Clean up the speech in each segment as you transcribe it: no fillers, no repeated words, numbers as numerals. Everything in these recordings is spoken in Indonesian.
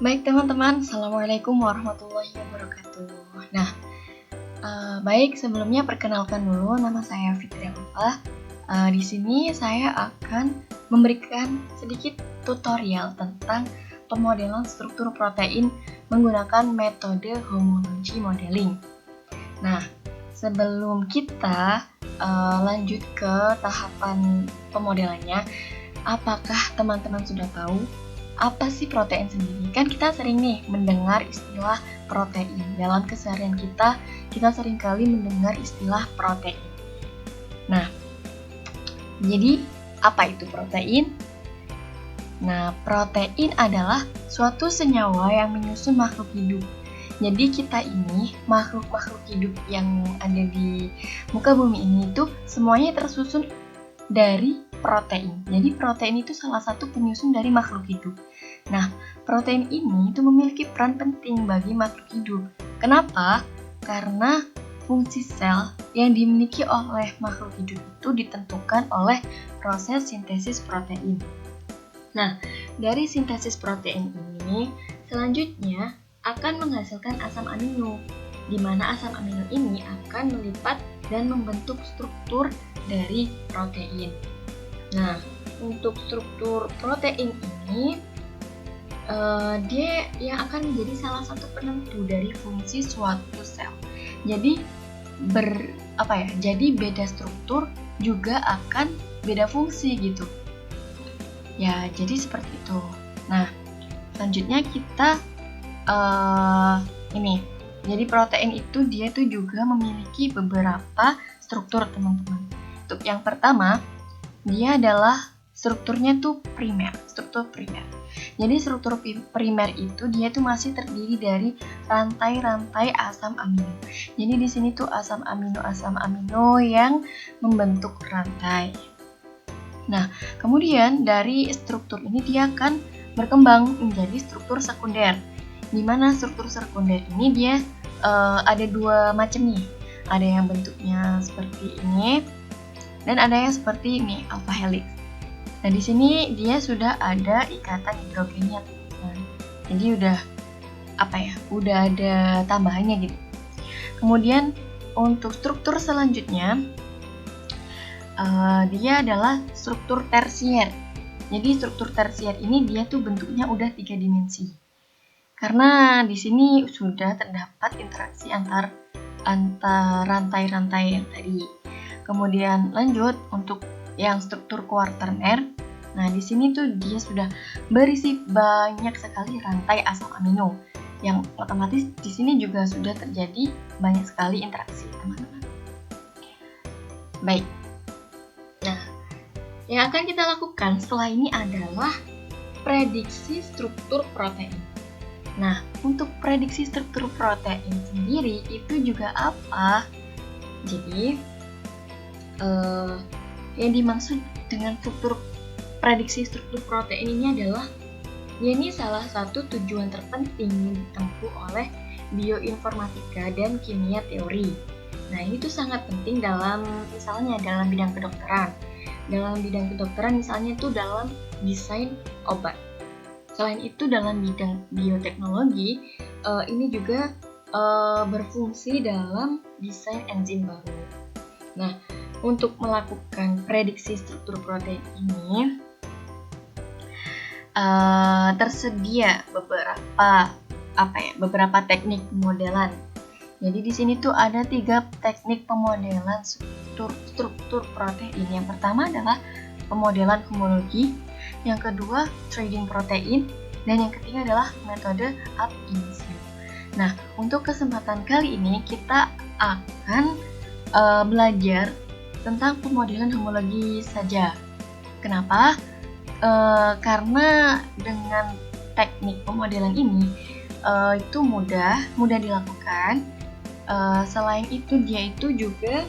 Baik teman-teman, Assalamualaikum warahmatullahi wabarakatuh. Nah, baik sebelumnya perkenalkan dulu, nama saya Fitri Alfa. Di sini saya akan memberikan sedikit tutorial tentang pemodelan struktur protein menggunakan metode homologi modeling. Nah, sebelum kita lanjut ke tahapan pemodelannya, apakah teman-teman sudah tahu apa sih protein sendiri? Kan kita sering nih mendengar istilah protein. Dalam keseharian kita seringkali mendengar istilah protein. Nah, jadi apa itu protein? Nah, protein adalah suatu senyawa yang menyusun makhluk hidup. Jadi kita ini, makhluk-makhluk hidup yang ada di muka bumi ini itu semuanya tersusun dari protein. Jadi protein itu salah satu penyusun dari makhluk hidup. Nah, protein ini itu memiliki peran penting bagi makhluk hidup. Kenapa? Karena fungsi sel yang dimiliki oleh makhluk hidup itu ditentukan oleh proses sintesis protein. Nah, dari sintesis protein ini selanjutnya akan menghasilkan asam amino, di mana asam amino ini akan melipat dan membentuk struktur dari protein. Nah, untuk struktur protein ini dia yang akan menjadi salah satu penentu dari fungsi suatu sel. Jadi jadi beda struktur juga akan beda fungsi gitu. Ya, jadi seperti itu. Nah, selanjutnya kita ini. Jadi protein itu dia tuh juga memiliki beberapa struktur, teman-teman. Untuk yang pertama, dia adalah strukturnya tuh primer, struktur primer. Jadi struktur primer itu dia tuh masih terdiri dari rantai-rantai asam amino. Jadi di sini tuh asam amino yang membentuk rantai. Nah, kemudian dari struktur ini dia akan berkembang menjadi struktur sekunder. Di mana struktur sekunder ini dia ada dua macam nih. Ada yang bentuknya seperti ini dan ada yang seperti ini, alpha helix. Nah, di sini dia sudah ada ikatan hidrogennya. Jadi udah ada tambahannya gitu. Kemudian untuk struktur selanjutnya dia adalah struktur tersier. Jadi struktur tersier ini dia tuh bentuknya udah 3 dimensi. Karena di sini sudah terdapat interaksi antar rantai-rantai yang tadi. Kemudian lanjut untuk yang struktur kuaterner. Nah, di sini tuh dia sudah berisi banyak sekali rantai asam amino yang otomatis di sini juga sudah terjadi banyak sekali interaksi, teman-teman. Baik. Nah, yang akan kita lakukan setelah ini adalah prediksi struktur protein. Nah, untuk prediksi struktur protein sendiri itu juga apa? Jadi, yang dimaksud dengan prediksi struktur protein ini adalah ini salah satu tujuan terpenting yang ditempuh oleh bioinformatika dan kimia teori. Nah, ini tuh sangat penting misalnya dalam bidang kedokteran. Dalam bidang kedokteran misalnya tuh dalam desain obat. Selain itu dalam bidang bioteknologi, ini juga berfungsi dalam desain enzim baru. Nah, untuk melakukan prediksi struktur protein ini tersedia beberapa teknik pemodelan. Jadi di sini tuh ada 3 teknik pemodelan struktur protein. Yang pertama adalah pemodelan homologi, yang kedua trading protein, dan yang ketiga adalah metode ab initio. Nah, untuk kesempatan kali ini kita akan belajar tentang pemodelan homologi saja. Kenapa? Karena dengan teknik pemodelan ini itu mudah dilakukan. Selain itu dia itu juga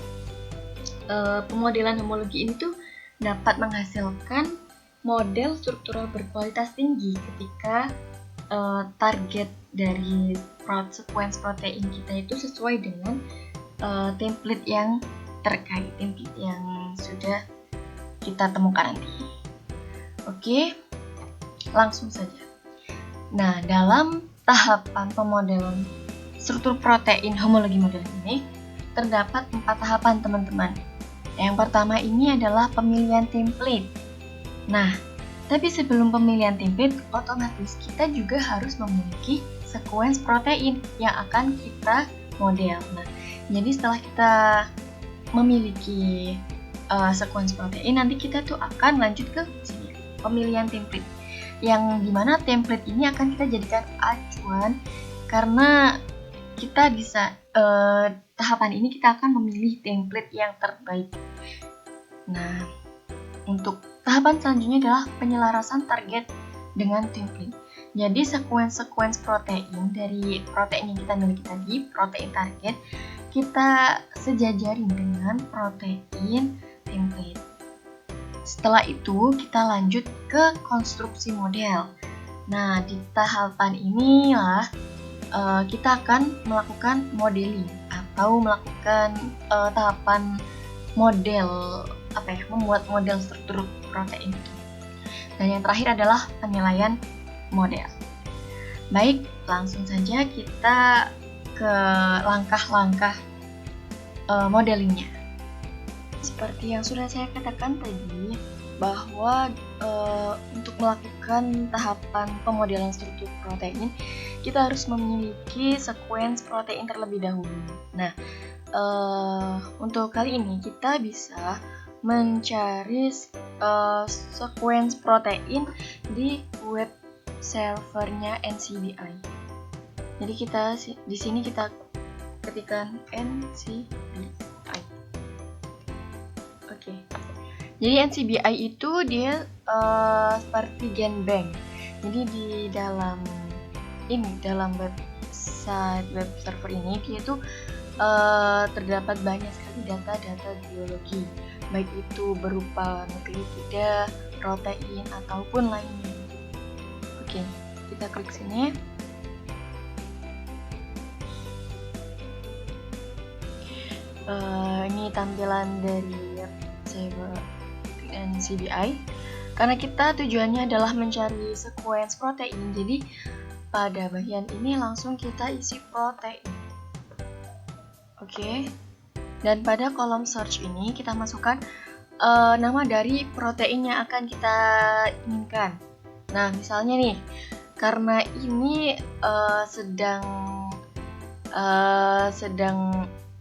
pemodelan homologi ini tuh dapat menghasilkan model struktural berkualitas tinggi ketika target dari sequence protein kita itu sesuai dengan template yang terkait, template yang sudah kita temukan nanti. Oke, langsung saja. Nah, dalam tahapan pemodelan struktur protein homologi model ini terdapat 4 tahapan, teman-teman. Yang pertama ini adalah pemilihan template. Nah, tapi sebelum pemilihan template, otomatis kita juga harus memiliki sequence protein yang akan kita model. Nah, jadi setelah kita memiliki sequence protein, nanti kita tuh akan lanjut ke sini, pemilihan template. Yang dimana template ini akan kita jadikan acuan karena kita bisa tahapan ini kita akan memilih template yang terbaik. Nah, untuk tahapan selanjutnya adalah penyelarasan target dengan template. Jadi sequence protein dari protein yang kita miliki tadi, protein target, kita sejajarin dengan protein template. Setelah itu kita lanjut ke konstruksi model. Nah, di tahapan inilah kita akan melakukan modeling atau melakukan tahapan model membuat model struktur protein itu. Dan yang terakhir adalah penilaian model. Baik, langsung saja kita ke langkah-langkah modelingnya. Seperti yang sudah saya katakan tadi, bahwa untuk melakukan tahapan pemodelan struktur protein, kita harus memiliki sequence protein terlebih dahulu. Nah, untuk kali ini kita bisa mencari sequence protein di web servernya NCBI. Jadi kita di sini kita ketikkan NCBI. Oke. Jadi NCBI itu dia seperti GenBank. Jadi di dalam website web server ini dia itu terdapat banyak sekali data-data biologi, baik itu berupa nukleotida, protein ataupun lainnya. Oke, kita klik sini. Ini tampilan dari server NCBI. Karena kita tujuannya adalah mencari sequence protein, jadi pada bagian ini langsung kita isi protein. Oke. Dan pada kolom search ini kita masukkan nama dari protein yang akan kita inginkan. Nah, misalnya nih, karena ini sedang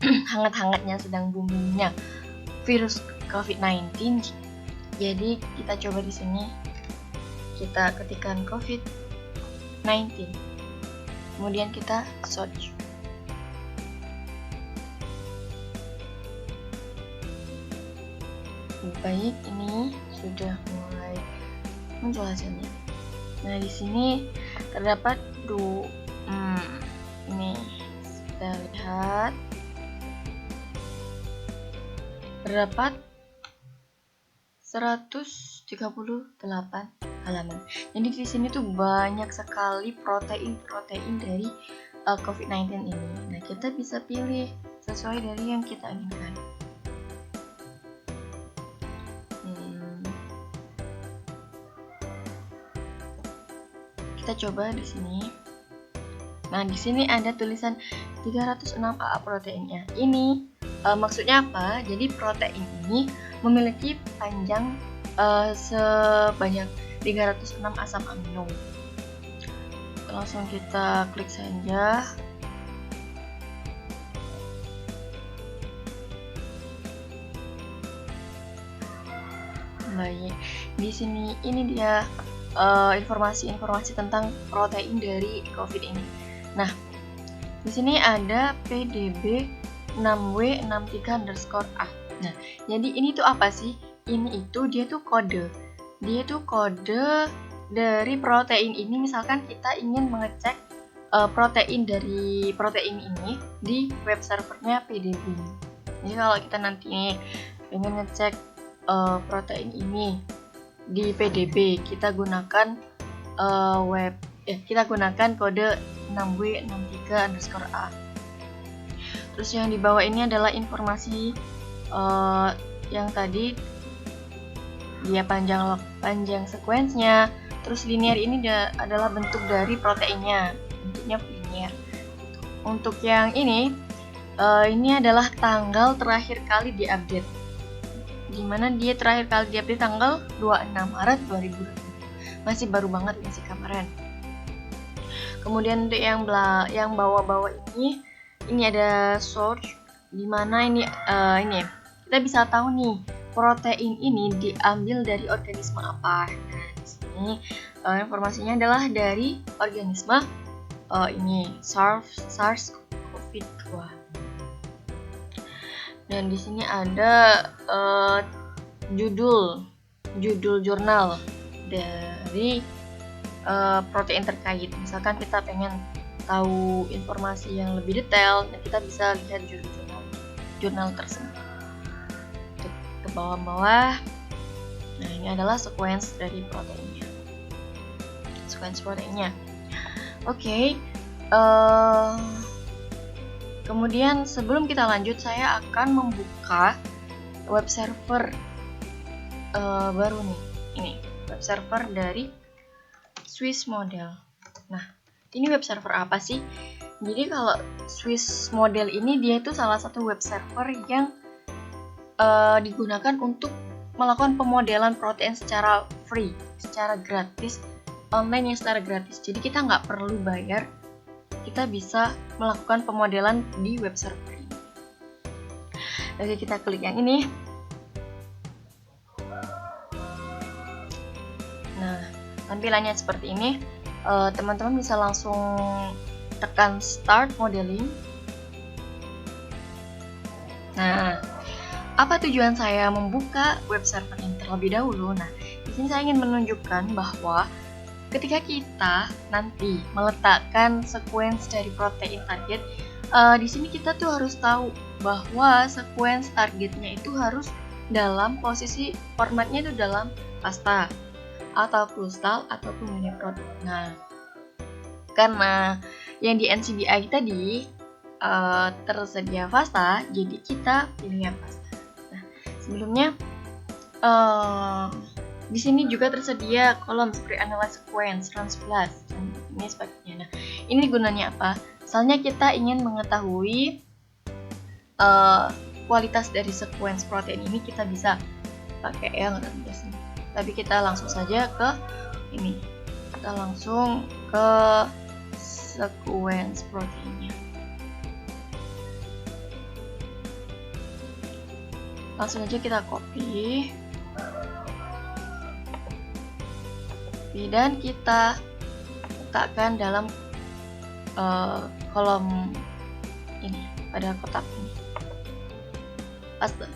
hangat-hangatnya, sedang boomingnya virus COVID-19. Jadi kita coba di sini, kita ketikkan COVID-19, kemudian kita search. Baik, ini sudah mulai muncul hasilnya. Nah, di sini terdapat ini kita lihat terdapat 138 halaman. Jadi di sini tuh banyak sekali protein dari COVID-19 ini. Nah, kita bisa pilih sesuai dari yang kita inginkan. Kita coba di sini. Nah, di sini ada tulisan 306 AA proteinnya. Ini maksudnya apa? Jadi protein ini memiliki panjang sebanyak 306 asam amino. Langsung kita klik saja. Baik, di sini ini dia informasi tentang protein dari COVID ini. Nah, di sini ada PDB 6W63_A. Nah, jadi ini tuh apa sih? Ini itu dia tuh kode dari protein ini. Misalkan kita ingin mengecek protein dari protein ini di web servernya PDB. Jadi kalau kita nanti ingin ngecek protein ini di PDB, kita gunakan kita gunakan kode 6W63_A. Terus yang di bawah ini adalah informasi yang tadi dia panjang sequence-nya, Terus linear ini adalah bentuk dari proteinnya, bentuknya linear. Untuk yang ini adalah tanggal terakhir kali diupdate, dimana dia terakhir kali diupdate tanggal 26 Maret 2020. Masih baru banget, masih kemarin. Kemudian untuk yang bawah-bawah ini ada source, dimana ini kita bisa tahu nih protein ini diambil dari organisme apa. Nah, di sini informasinya adalah dari organisme SARS-CoV-2. Dan di sini ada judul jurnal dari protein terkait. Misalkan kita pengen tahu informasi yang lebih detail, kita bisa lihat jurnal tersebut. Ke bawah-bawah, nah ini adalah sequence dari proteinnya. Oke. Kemudian sebelum kita lanjut, saya akan membuka web server baru nih. Ini web server dari Swiss Model. Nah, ini web server apa sih? Jadi kalau Swiss Model ini dia itu salah satu web server yang digunakan untuk melakukan pemodelan protein secara free, secara gratis, online yang secara gratis. Jadi kita nggak perlu bayar, kita bisa melakukan pemodelan di web server ini. Oke, kita klik yang ini. Nah, tampilannya seperti ini. Teman-teman bisa langsung tekan start modeling. Nah, apa tujuan saya membuka web server ini terlebih dahulu? Nah, di sini saya ingin menunjukkan bahwa ketika kita nanti meletakkan sequence dari protein target, di sini kita tuh harus tahu bahwa sequence targetnya itu harus dalam posisi formatnya itu dalam pasta atau krustal ataupun UniProt. Nah, karena yang di NCBI tadi tersedia pasta, jadi kita pilih yang pasta. Nah, sebelumnya di sini juga tersedia kolom seperti analyze sequence, transplus, dan ini sebagainya. Nah, ini gunanya apa? Misalnya kita ingin mengetahui kualitas dari sequence protein ini, kita bisa pakai yang biasanya. Tapi kita langsung saja ke ini. Kita langsung ke sequence proteinnya. Langsung aja kita copy. Dan kita letakkan dalam kolom ini, pada kotak ini. Paste.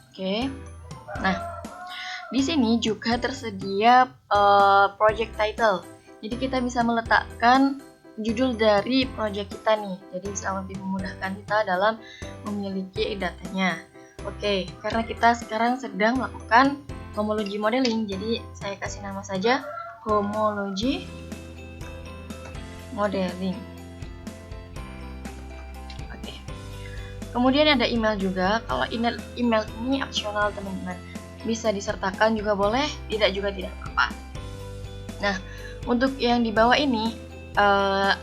Oke. Nah, di sini juga tersedia project title. Jadi kita bisa meletakkan judul dari project kita nih. Jadi bisa lebih memudahkan kita dalam memiliki datanya. Oke, karena kita sekarang sedang melakukan homology modeling, jadi saya kasih nama saja homology modeling. Oke. Kemudian ada email juga. Kalau email ini opsional teman-teman, bisa disertakan juga boleh, tidak juga tidak apa-apa. Nah, untuk yang di bawah ini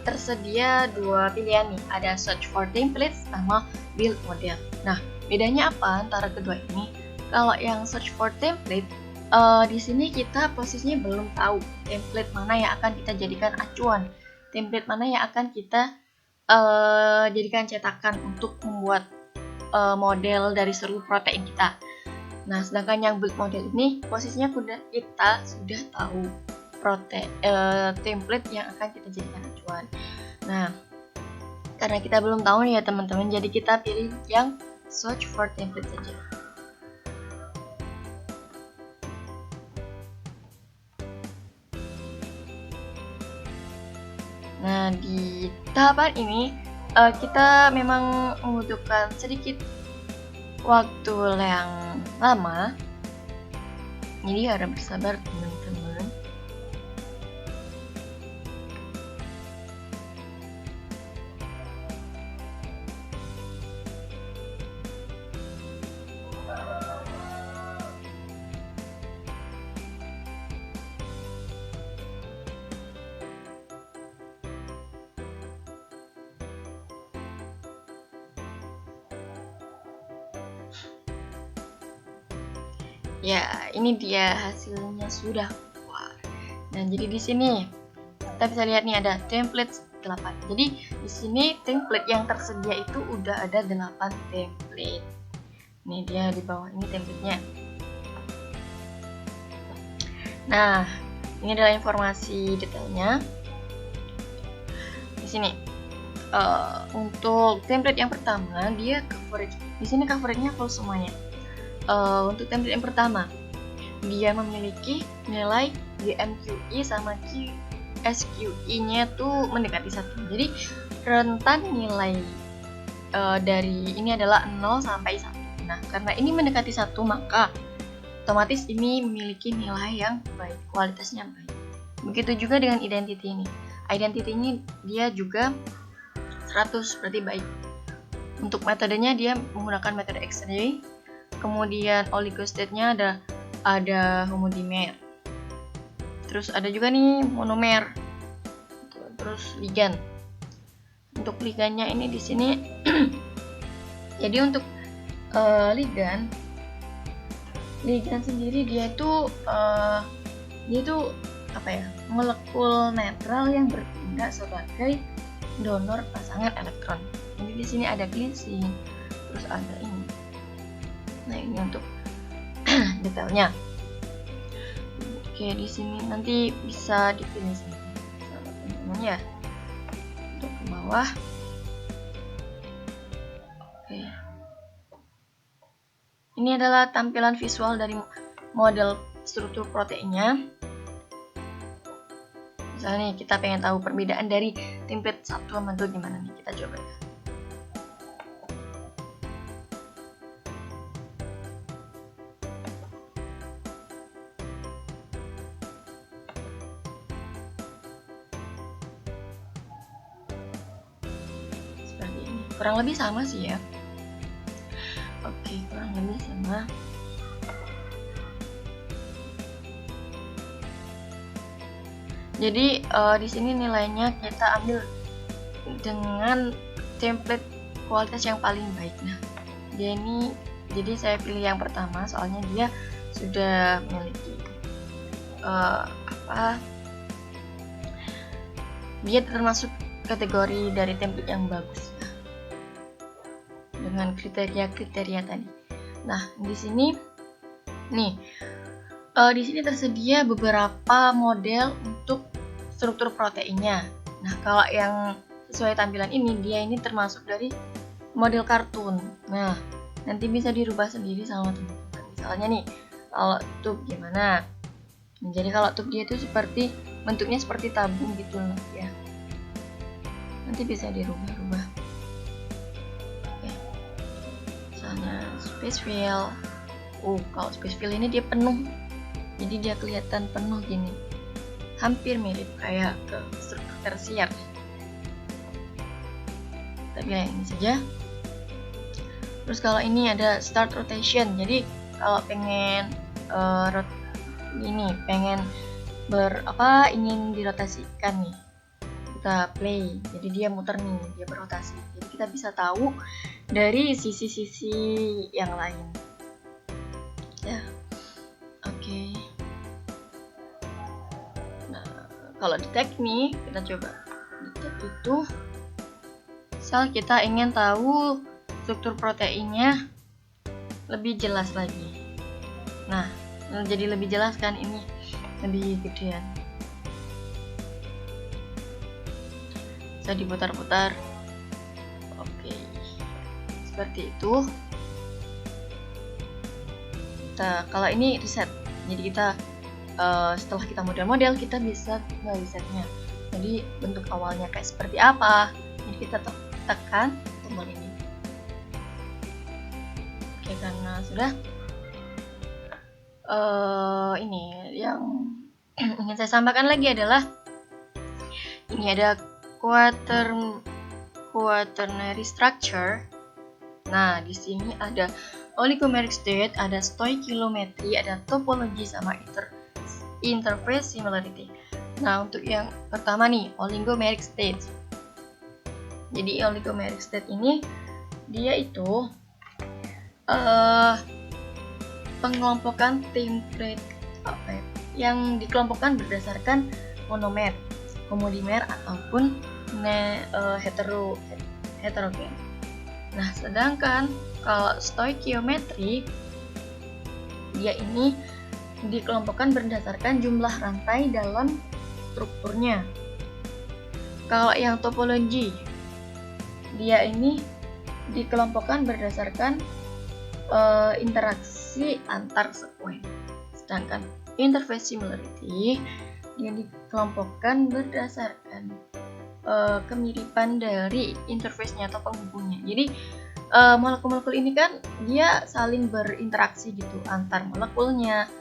tersedia dua pilihan nih, ada search for templates sama build model. Nah, bedanya apa antara kedua ini? Kalau yang search for template, di sini kita posisinya belum tahu template mana yang akan kita jadikan acuan, template mana yang akan kita jadikan cetakan untuk membuat model dari seluruh protein kita. Nah, sedangkan yang build model ini posisinya kita sudah tahu template yang akan kita jadikan acuan. Nah, karena kita belum tahu nih ya teman-teman, jadi kita pilih yang search for template saja. Nah, di tahapan ini kita memang membutuhkan sedikit waktu yang lama, jadi harap bersabar teman-teman. Ya, ini dia hasilnya sudah keluar. Nah, jadi di sini kita bisa lihat nih ada template 8. Jadi di sini template yang tersedia itu udah ada 8 template. Ini dia di bawah ini template-nya. Nah, ini adalah informasi detailnya. Di sini untuk template yang pertama dia coverage. Di sini coveragenya full semuanya. Untuk template yang pertama dia memiliki nilai GMQI sama SQI-nya tuh mendekati 1. Jadi rentan nilai dari ini adalah 0 sampai 1. Nah, karena ini mendekati 1 maka otomatis ini memiliki nilai yang baik, kualitasnya baik. Begitu juga dengan identity ini. Identity ini dia juga 100, berarti baik. Untuk metodenya dia menggunakan metode X-ray. Kemudian oligostate-nya ada homodimer. Terus ada juga nih monomer. Terus ligan. Untuk ligannya ini di sini jadi untuk ligan sendiri dia itu apa ya? Molekul netral yang bertindak sebagai donor pasangan elektron. Jadi di sini ada glisin, terus ada ini. Nah, ini untuk detailnya. Oke, di sini nanti bisa dipilih sendiri sama teman-teman ya. Untuk ke bawah. Oke. Ini adalah tampilan visual dari model struktur proteinnya. Misalnya nih, kita pengen tahu perbedaan dari template 1 sama 2 gimana nih, kita coba ya. Seperti ini, kurang lebih sama sih ya. Oke, kurang lebih sama. Jadi di sini nilainya kita ambil dengan template kualitas yang paling baik. Nah, dia ini jadi saya pilih yang pertama soalnya dia sudah memiliki dia termasuk kategori dari template yang bagus ya, dengan kriteria-kriteria tadi. Nah, di sini nih di sini tersedia beberapa model untuk struktur proteinnya. Nah, kalau yang sesuai tampilan ini, dia ini termasuk dari model kartun. Nah, nanti bisa dirubah sendiri sama teman-teman. Misalnya nih, kalau tube gimana? Nah, jadi kalau tube dia itu seperti bentuknya seperti tabung gitu loh ya. Nanti bisa dirubah-rubah. Oke. Misalnya space fill. Kalau space fill ini dia penuh. Jadi dia kelihatan penuh gini. Hampir mirip kayak ke struktur tersier. Kita pilih ini saja. Terus kalau ini ada start rotation. Jadi kalau pengen pengen ingin dirotasikan nih, kita play. Jadi dia muter nih, dia berotasi. Jadi kita bisa tahu dari sisi-sisi yang lain. Ya. Oke. Kalau detect nih, kita coba detect itu misal kita ingin tahu struktur proteinnya lebih jelas lagi. Nah, jadi lebih jelas kan ini lebih gedean. Bisa diputar-putar. Oke. Seperti itu. Kalau ini reset. Jadi kita setelah kita model-model kita bisa nge-resetnya. Jadi bentuk awalnya kayak seperti apa, jadi kita tekan tombol ini. Oke, karena sudah ini yang ingin saya sampaikan lagi adalah ini ada quaternary structure. Nah, di sini ada oligomeric state, ada stoichiometry, ada topologi sama interface similarity. Nah, untuk yang pertama nih, oligomeric state. Jadi oligomeric state ini dia itu pengelompokan template yang dikelompokkan berdasarkan monomer, homodimer ataupun heterogen. Nah, sedangkan kalau stoikiometri dia ini dikelompokkan berdasarkan jumlah rantai dalam strukturnya. Kalau yang topologi dia ini dikelompokkan berdasarkan interaksi antar sekuen. Sedangkan interface similarity yang dikelompokkan berdasarkan kemiripan dari interface-nya atau penghubungnya. Jadi molekul-molekul ini kan dia saling berinteraksi gitu antar molekulnya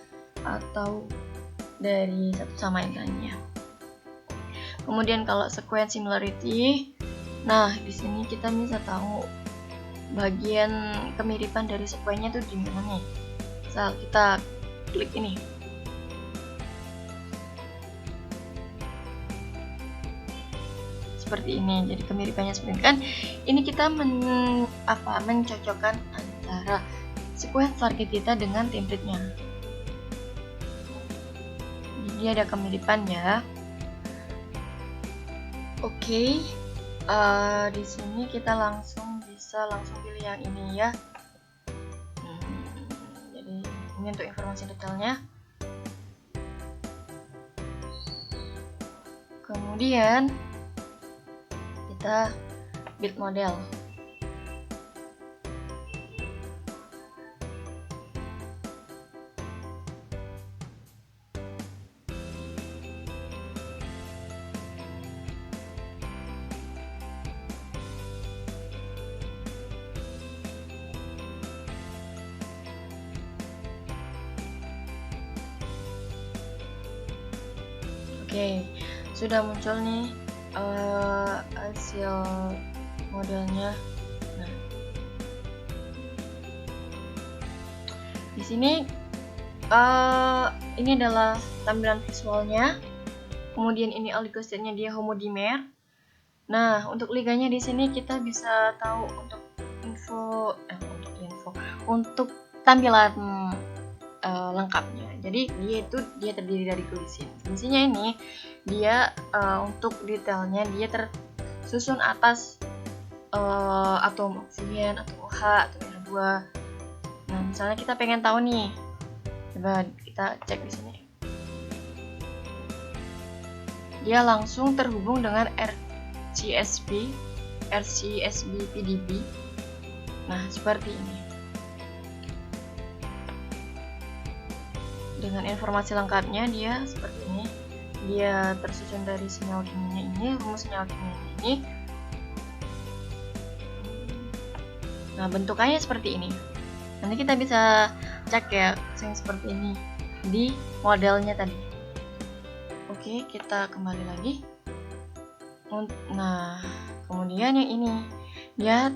atau dari satu sama yang lainnya. Kemudian kalau sequence similarity, nah di sini kita bisa tahu bagian kemiripan dari sekuennya tuh di mana nih. Misal kita klik ini. Seperti ini, jadi kemiripannya seperti ini kan. Ini kita mencocokkan antara sequence target kita dengan template-nya. Jadi ada kemiripan ya. Oke, di sini kita bisa langsung pilih yang ini ya. Jadi ini untuk informasi detailnya. Kemudian kita build model. Oke, sudah muncul nih hasil modelnya. Nah, di sini ini adalah tampilan visualnya. Kemudian ini oligostate-nya dia homodimer. Nah, untuk liganya di sini kita bisa tahu untuk tampilan lengkapnya. Jadi dia terdiri dari glisin. Glisinnya ini dia untuk detailnya dia tersusun atas atom oksigen, atom OH, atom RH2. Nah, misalnya kita pengen tahu nih, coba kita cek di sini. Dia langsung terhubung dengan RCSB PDB. Nah, seperti ini. Dengan informasi lengkapnya dia seperti ini. Dia tersusun dari senyawa kimianya ini, rumus senyawa kimianya ini. Nah, bentukannya seperti ini. Nanti kita bisa cek ya yang seperti ini di modelnya tadi. Oke, kita kembali lagi. Nah, kemudian yang ini.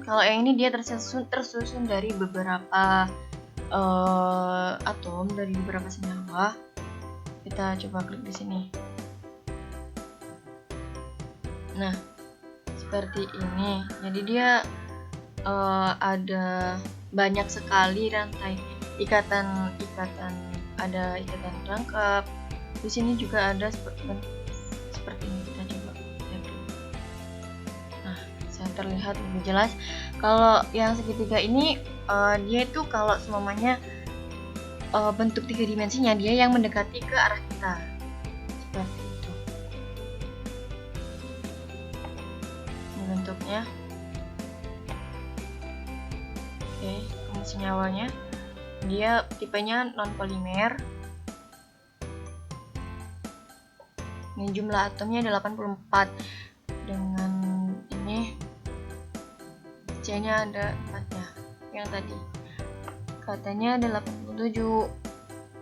Kalau yang ini dia tersusun dari beberapa atom, dari beberapa senyawa. Kita coba klik di sini. Nah, seperti ini. Jadi dia ada banyak sekali rantai ikatan, ada ikatan rangkap. Di sini juga ada seperti ini. Kita coba lihat. Nah, saya terlihat lebih jelas. Kalau yang segitiga ini dia itu kalau semuanya bentuk 3 dimensinya dia yang mendekati ke arah kita. Seperti itu. Ini bentuknya. Oke, ini senyawanya. Dia tipenya non-polimer. Ini jumlah atomnya ada 84. Dengan ini C-nya ada 4-nya. Yang tadi katanya ada 87.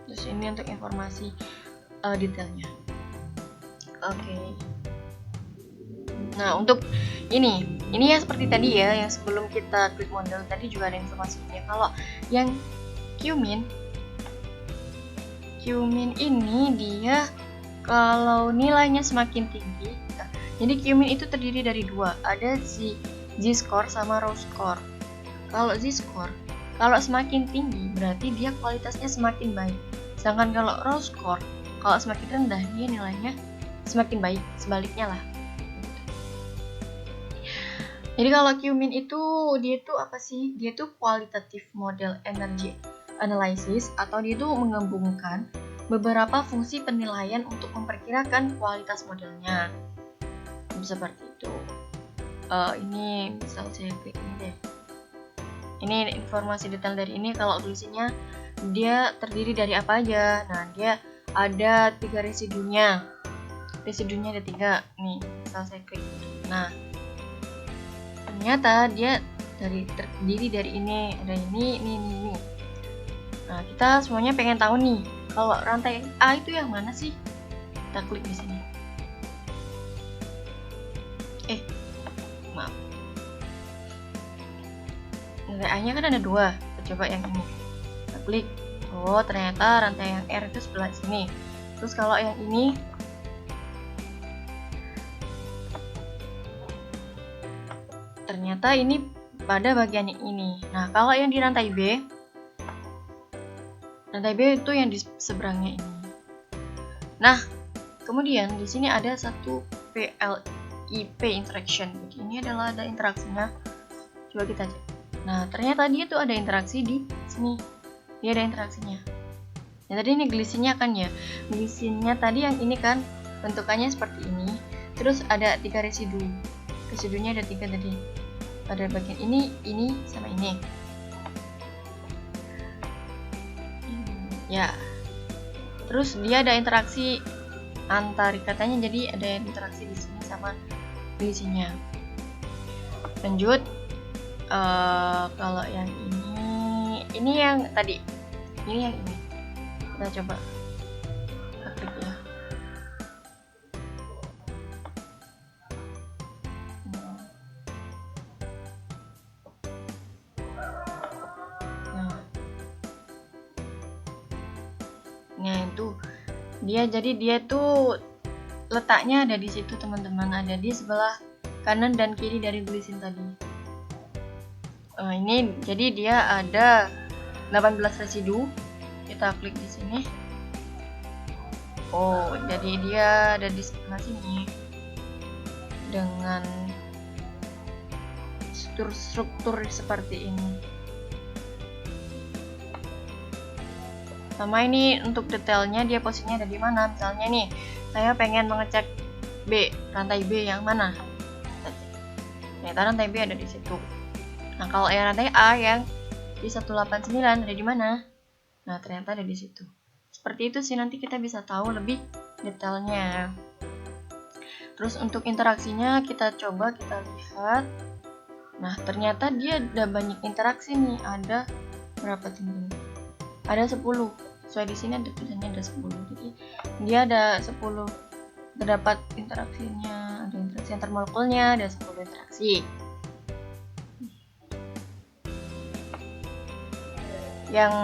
Terus ini untuk informasi detailnya. Oke. Nah, untuk ini ya seperti tadi ya, yang sebelum kita klik model tadi juga ada informasinya. Kalau yang cumin ini dia kalau nilainya semakin tinggi, jadi cumin itu terdiri dari 2, ada Z-score sama row score. Kalau Z-score Kalau semakin tinggi berarti dia kualitasnya semakin baik. Sedangkan kalau raw score, kalau semakin rendah dia nilainya semakin baik, sebaliknya lah. Jadi kalau QMIN itu dia tuh apa sih? Dia tuh qualitative model energy analysis, atau dia tuh menggabungkan beberapa fungsi penilaian untuk memperkirakan kualitas modelnya. Seperti itu. Ini misal saya klik ini deh. Ini informasi detail dari ini. Kalau tulisannya dia terdiri dari apa aja. Nah, dia ada 3 residunya. Residunya ada 3 nih. Misal saya klik. Nah, ternyata dia terdiri dari ini, ada ini. Nah, kita semuanya pengen tahu nih, kalau rantai A itu yang mana sih? Kita klik di sini. Maaf. Rantai A-nya kan ada 2. Kita coba yang ini. Kita klik. Oh, ternyata rantai yang R itu sebelah sini. Terus kalau yang ini, ternyata ini pada bagian yang ini. Nah, kalau yang di rantai B itu yang di seberangnya ini. Nah, kemudian di sini ada satu PLIP interaction. Jadi ini adalah ada interaksinya. Coba kita cek. Nah, ternyata dia tuh ada interaksi di sini. Dia ada interaksinya. Nah, tadi ini glisinnya kan ya. Glisinnya tadi yang ini kan bentukannya seperti ini. Terus ada 3 residu. Residunya ada 3 tadi. Pada bagian ini sama ini. Ya. Terus dia ada interaksi antar ikatannya, jadi ada interaksi di sini sama di sini. Lanjut, kalau yang ini yang tadi, ini yang ini. Kita coba klik ya. Nah itu dia tuh letaknya ada di situ teman-teman, ada di sebelah kanan dan kiri dari glisin tadi. Ini jadi dia ada 18 residu. Kita klik di sini. Oh, jadi dia ada di sebelah sini dengan struktur seperti ini. Sama ini untuk detailnya dia posisinya ada di mana. Misalnya nih, saya pengen mengecek B, rantai B yang mana? Ternyata rantai B ada di situ. Nah, kalau yang rantai A yang di 189 ada di mana? Nah, ternyata ada di situ. Seperti itu sih, nanti kita bisa tahu lebih detailnya. Terus untuk interaksinya kita coba kita lihat. Nah, ternyata dia ada banyak interaksi nih. Ada berapa teman-teman? Ada 10. Sesuai di sini ada tulisannya ada 10. Jadi dia ada 10 terdapat interaksinya, ada interaksi antar molekulnya, ada 10 interaksi. Yang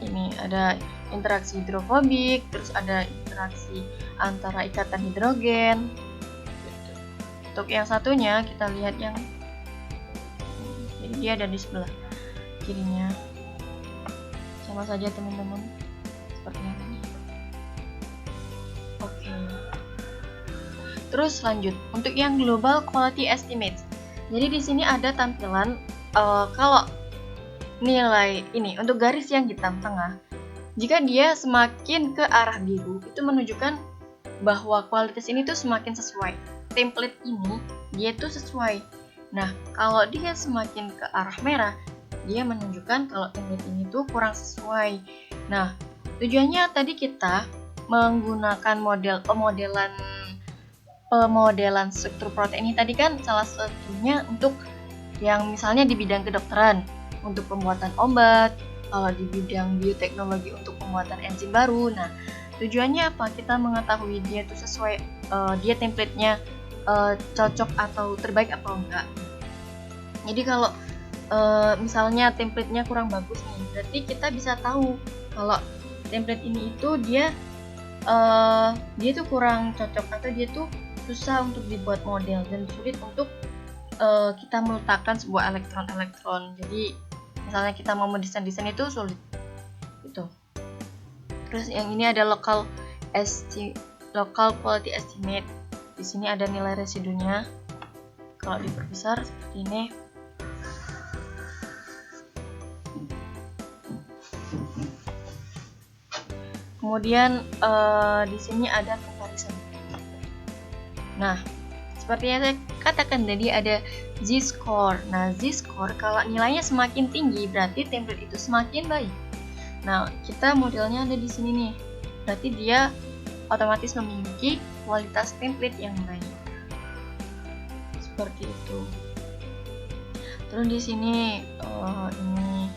ini ada interaksi hidrofobik, terus ada interaksi antara ikatan hidrogen. Untuk yang satunya kita lihat yang jadi dia ada di sebelah kirinya. Sama saja teman-teman, seperti yang tadi. Oke. Terus lanjut untuk yang global quality estimates. Jadi di sini ada tampilan kalau nilai ini untuk garis yang hitam tengah, jika dia semakin ke arah biru itu menunjukkan bahwa kualitas ini tuh semakin sesuai. Template ini dia tuh sesuai. Nah, kalau dia semakin ke arah merah, dia menunjukkan kalau template ini tuh kurang sesuai. Nah, tujuannya tadi kita menggunakan pemodelan struktur protein ini tadi kan salah satunya untuk yang misalnya di bidang kedokteran untuk pembuatan obat, kalau di bidang bioteknologi untuk pembuatan enzim baru. Nah, tujuannya apa? Kita mengetahui dia tuh sesuai, dia template-nya cocok atau terbaik apa enggak. Jadi kalau misalnya template-nya kurang bagus nih, berarti kita bisa tahu kalau template ini itu dia tuh kurang cocok atau dia tuh susah untuk dibuat model dan sulit untuk kita meletakkan sebuah elektron-elektron. Jadi Misalnya kita mau mendesain itu sulit. Itu. Terus yang ini ada local quality estimate. Di sini ada nilai residunya. Kalau diperbesar seperti ini. Kemudian di sini ada comparison. Nah, seperti yang saya katakan tadi ada Z-score. Nah, Z-score kalau nilainya semakin tinggi berarti template itu semakin baik. Nah, kita modelnya ada di sini nih. Berarti dia otomatis memiliki kualitas template yang baik. Seperti itu. Terus di sini ini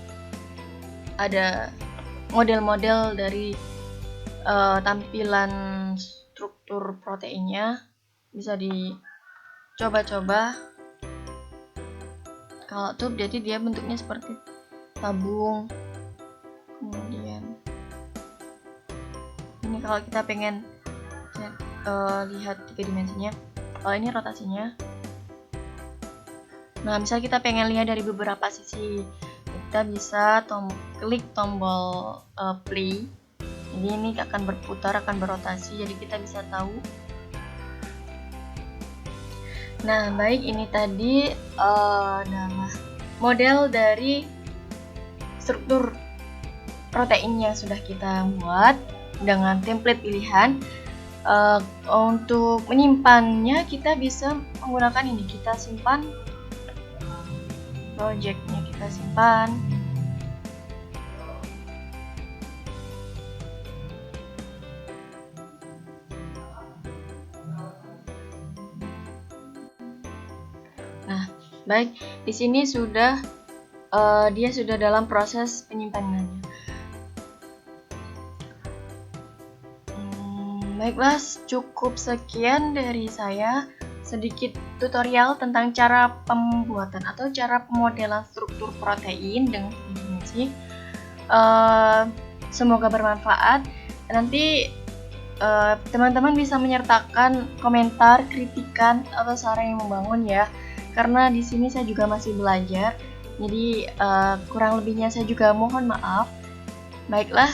ada model-model dari tampilan struktur proteinnya, bisa dicoba-coba. Kalau tube jadi dia bentuknya seperti tabung. Kemudian ini kalau kita pengen lihat 3 dimensinya, kalau ini rotasinya. Nah, misal kita pengen lihat dari beberapa sisi, kita bisa klik tombol play. Jadi ini akan berputar, akan berotasi, jadi kita bisa tahu. Nah, baik, ini tadi adalah model dari struktur protein yang sudah kita buat dengan template pilihan. Untuk menyimpannya kita bisa menggunakan ini, kita simpan projectnya, kita simpan. Nah, baik, di sini sudah dia sudah dalam proses penyimpanannya. Baiklah, cukup sekian dari saya, sedikit tutorial tentang cara pembuatan atau cara pemodelan struktur protein dengan dimensi. Semoga bermanfaat. Nanti teman-teman bisa menyertakan komentar, kritikan, atau saran yang membangun ya. Karena di sini saya juga masih belajar, jadi kurang lebihnya saya juga mohon maaf. Baiklah.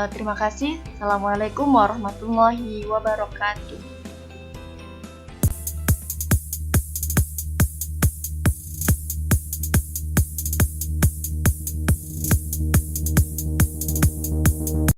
Terima kasih. Assalamualaikum warahmatullahi wabarakatuh.